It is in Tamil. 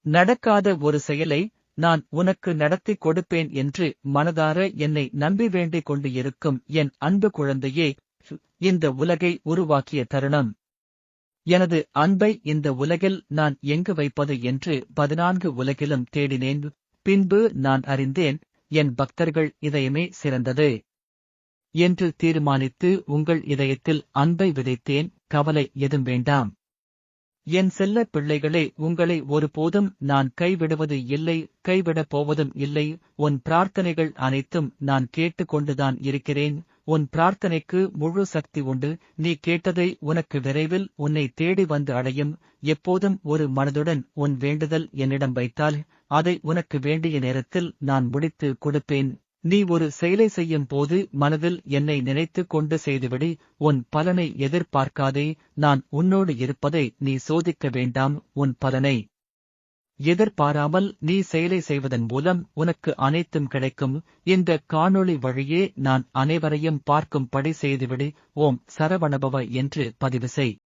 நடக்காத ஒரு செயலை நான் உனக்கு நடத்திக் கொடுப்பேன் என்று மனதார என்னை நம்பி வேண்டிக் கொண்டு இருக்கும் என் அன்பு குழந்தையே, இந்த உலகை உருவாக்கிய தருணம். எனது அன்பை இந்த உலகில் நான் எங்கு வைப்பது என்று 14 உலகிலும் தேடினேன். பின்பு நான் அறிந்தேன், என் பக்தர்கள் இதயமே சிறந்தது என்று தீர்மானித்து உங்கள் இதயத்தில் அன்பை விதைத்தேன். கவலை எதும் வேண்டாம். என் செல்ல பிள்ளைகளே, உங்களை ஒருபோதும் நான் கைவிடுவது இல்லை, கைவிடப் போவதும் இல்லை. உன் பிரார்த்தனைகள் அனைத்தும் நான் கேட்டுக்கொண்டுதான் இருக்கிறேன். உன் பிரார்த்தனைக்கு முழு சக்தி உண்டு. நீ கேட்டதை உனக்கு விரைவில் உன்னை தேடி வந்து அடையும். எப்போதும் ஒரு மனதுடன் உன் வேண்டுதல் என்னிடம் வைத்தால் அதை உனக்கு வேண்டிய நேரத்தில் நான் முடித்து கொடுப்பேன். நீ ஒரு செயலை செய்யும் போது மனதில் என்னை நினைத்துக் கொண்டு செய்துவிடு. உன் பலனை எதிர்பார்க்காதே. நான் உன்னோடு இருப்பதை நீ சோதிக்க வேண்டாம். உன் பலனை எதிர்பாராமல் நீ செயலை செய்வதன் மூலம் உனக்கு அனைத்தும் கிடைக்கும். இந்த காணொளி வழியே நான் அனைவரையும் பார்க்கும்படி செய்துவிடு. ஓம் சரவணபவ என்று பதிவு செய்.